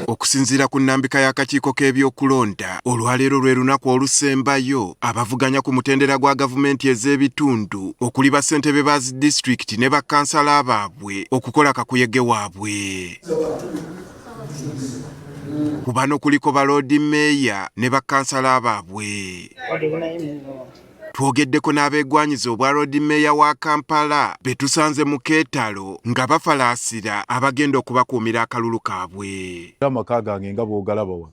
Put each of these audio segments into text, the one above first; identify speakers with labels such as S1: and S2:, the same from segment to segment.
S1: Okusinziira ku nnambika y'akakiiko k'ebyokulonda, olwaleero lwe lunaku olusembayo abavuganya ku mutendera gwa gavumenti ez'ebitundu okuli bassentebe ba zi disitulikiti ne bakansala baabwe okukola kakuyege waabwe. Ku bano kuliko baloodi meeya ne bakansala baabwe. Twogeddeko n'abeegwanyiza obwa loodi meeya wa Kampala be tusanze mu keetalo nga bafalaasira abagenda okubakuumira akalulu kaabwe.
S2: Amaka gange nga bw'ogalaba wa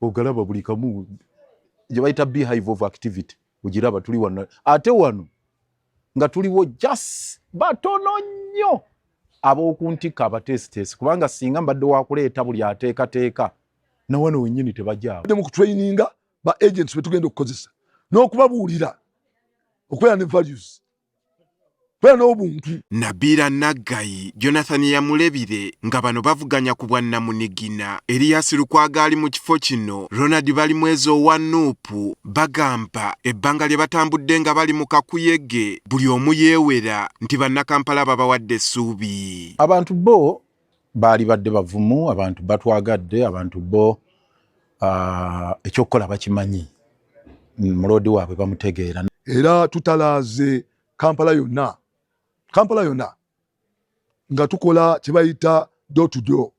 S2: ogalaba buli kamu gye bayita beehive of activity ogiraba tuli wano ate wano nga tuliwo just batono nnyo ab'okuntikka abateesiteesi kubanga singa mbadde wakuleeta buli ateekateeka na wano wennyini tebajjaawo.
S3: Mu kutraininga ba agents be tugenda okukozesa n'okubabuulira okubeera ne values kubeera n'obuntu.
S1: Nabiira Naggayi, Jonathan Yamulebire nga bano bavuganya ku bwa Namunigina, Erias Lukwago ali mu kifo kino, Ronald Balimwezo owa Nuupu bagamba ebbanga lye batambudde nga bali mu kakuyege buli omu yeewera nti bannakampala babawadde essuubi.
S2: Abantu bo baali badde bavumu, abantu batwagadde, abantu bo ekyokukola bakimanyi. Mulodi waabwe bamutegeera.
S3: Era tutalaaze Kampala yonna nga tukola kye bayita door to door.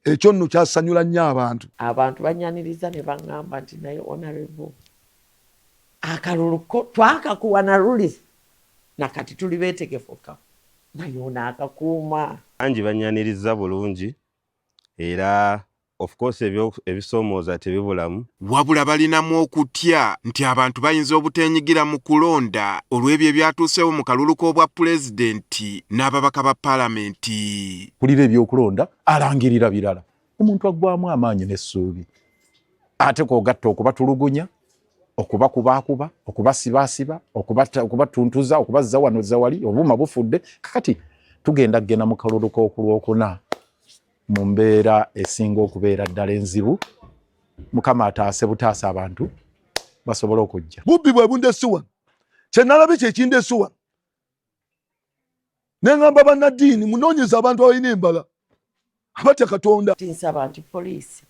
S3: Ekyo nno kyasanyula nnyo abantu.
S4: Abantu banyaniriza ne baŋŋamba nti naye honorable akalulu twakakuwa na rules nakati tuli beetegefu naye onaakakuuma.
S5: Angi banyaniriza bulungi era of course ebisoomooza tebibulamu.
S1: Wabula balinamu okutya nti abantu bayinza obuteenyigira mu kulonda olw'ebyo ebyatuusewo mu kalulu k'obwa pulezidenti n'ababaka ba paalamenti.
S2: Kulira ebyokulonda alangirira birala. Omuntu aggwamu amaanyi n'essuubi. Ate k'ogatta okubatulugunya, okubakubaakuba, okubasibaasiba, okubatuntuza, okubazza wano zawali, obuuma bufudde. Kakati tugenda kgenda mu kalulu k'okulwokuna. Mu mbeera esinga okubeera ddala enzibu, Mukama ataase butaase abantu basobola okujja.
S3: Bubbi bwe bundessuwa kye nalabye kye kindessuwa ne ŋŋamba bannaddiini munoonyeza abantu abalina embala abatya Katonda.
S4: Nsaba nti poliisi,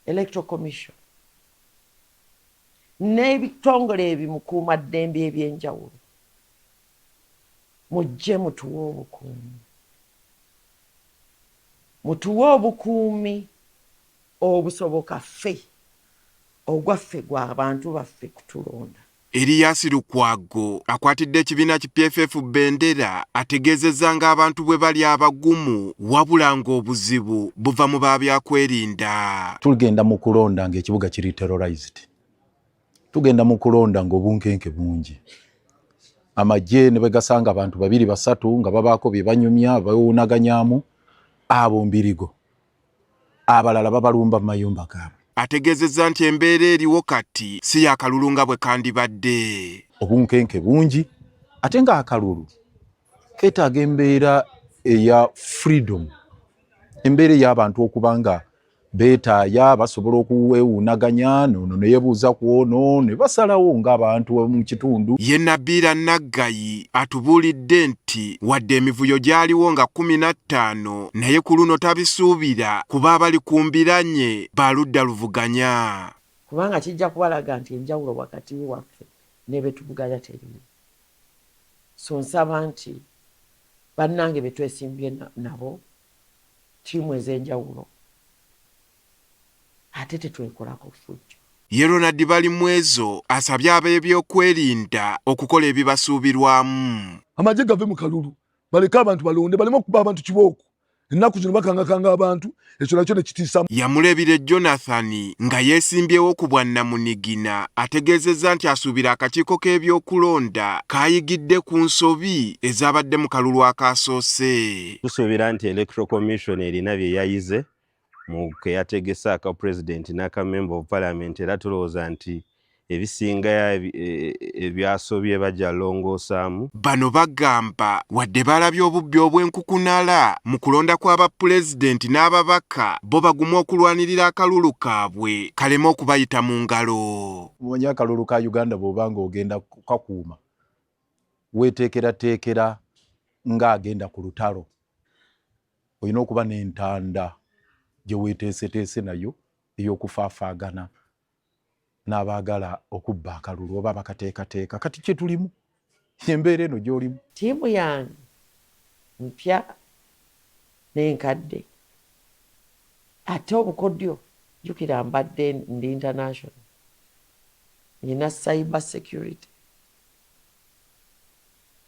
S4: electoral commission n'ebitongole ebimukuumaddembe eby'enjawulo mujje mutuwe obukuumi. Mutuwe obukuumi obusoboka ffe ogwaffe gwa abantu baffe kutulonda.
S1: Erias Lukwago akwatidde ekibiina ki PFF Bendera ategeezezza ng'abantu bwe bali abagumu wabula ng'obuzibu buva mu babyakwerinda.
S2: Tugenda mu kulonda ng'ekibuga kiri terrorized. Tugenda mu kulonda ng'obunkenke bungi. Amagye ne bwe gasanga abantu babiri basatu nga babaako bye banyumya bawuunaganyamu abo mbirigo abalala babalumba mu mayumba gaabwe.
S1: Ategeezezza nti embeera eriwo kati si yakalulu nga bwe kandibadde.
S2: Obunkenke bungi ate nga akalulu keetaaga embeera eya freedom, embeera ey'abantu okuba nga beetaaya basobola okuweewuunaganya nono ne yeebuuza ku ono ne basalawo ng'abantu mu kitundu.
S1: Ye Nabiira Naggayi atubuulidde nti wadde emivuyo gyaliwo nga 15 naye ku luno tabisuubira kuba abali ku mbiranye baludda luvuganya.
S4: Kubanga kijja kubalaga nti enjawulo wakati waffe ne be tuvuganya terimu. So nsaba nti bannange be twesimbye nabo ttiimu ez'enjawulo ate tetwekolako fujjo.
S1: Ye Ronald Balimwezo asabye ab'ebyokwerinda okukola ebibasuubirwamu.
S3: Amagye gave mu kalulu baleke abantu balonde baleme okuba abantu kibooko. Ennaku zino bakangakanga abantu ekyo nakyo ne kitiisa.
S1: Yamulebire Jonathan nga yeesimbyewo ku bwa Namunigina ategeezezza nti asuubira akakiiko k'ebyokulonda kaayigidde ku nsobi ezabadde mu kalulu akaasoose.
S5: Tusuubira nti electoral commission erina bye yayize mu keyategesa aka president n'aka member of parliament era tulowooza nti ebisinga ebyasobye bajja longoosaamu.
S1: Bano bagamba wadde balabye obubbi obw'enkukunala mu kulonda kw'aba pulezidenti n'ababaka bo bagumu okulwanirira akalulu kaabwe kaleme okubayita mu ngalo.
S2: Omanyi akalulu ka Uganda bw'oba ng'ogenda kukakuuma weeteekerateekera ng'agenda ku lutalo olina okuba n'entanda gye weeteeseteese nayo ey'okufaafaagana n'abaagala okubba akalulu oba bakateekateeka. Kati kye tulimu embeera eno gy'olimu.
S4: Ttiimu yange mpya n'enkadde ate obukodyo jjukira mbadde ndi international, nina cyber security,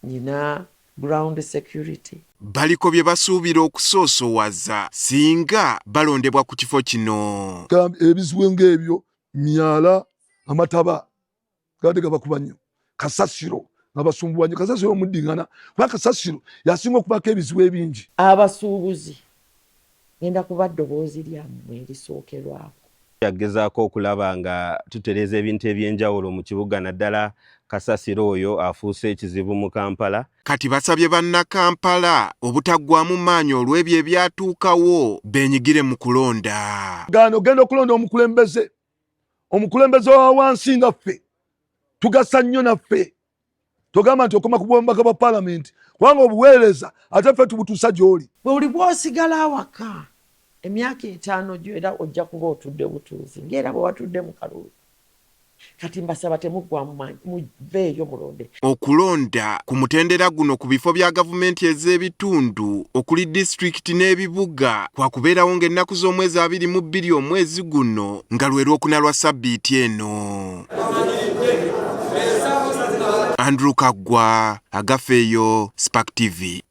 S4: nina ground security.
S1: Baliko bye basuubira okusoosowaza singa balondebwa ku kifo kino.
S3: Ebizibu ng'ebyo myala amataba gade gabakuba nnyo, kasasiro ngabasumbuwa nnyo, kasasiro omuddiŋŋana kuba kasasiro yasinga okubako ebizibu ebingi.
S4: Abasuubuzi ngenda kuba ddoboozi lyammwe erisookerwako.
S5: Yagezaako okulaba nga tutereeza ebintu eby'enjawulo mu kibuga, naddala kasasiro oyo afuuse ekizibu mu Kampala.
S1: Kati basabye bannakampala obutaggwamu maanyi olw'ebyo ebyatuukawo benyigire mu kulonda.
S3: Gano genda okulonda omukulembeze wa wansi nga ffe tugasa nnyo naffe, togamba nti okoma ku bwombaga bwa paalamenti kubanga obuweereza ate ffe tubutuusa gy'oli.
S4: Bwe oli bw'osigala awaka emyaka 5 gyo era ojja kuba otudde butuuzi ng'era bwe watudde mu kalulu. Kati mbasaba temuggwamu maanyi, muveeyo mulonde.
S1: Okulonda ku mutendera guno ku bifo bya gavumenti ez'ebitundu okuli disitulikiti n'ebibuga kwakubeerawo ng'ennaku z'omwezi 22 omwezi guno nga lwe Lwokuna lwa Ssabbiiti eno. Andrew Kaggwa, Agafeeyo, Spark TV.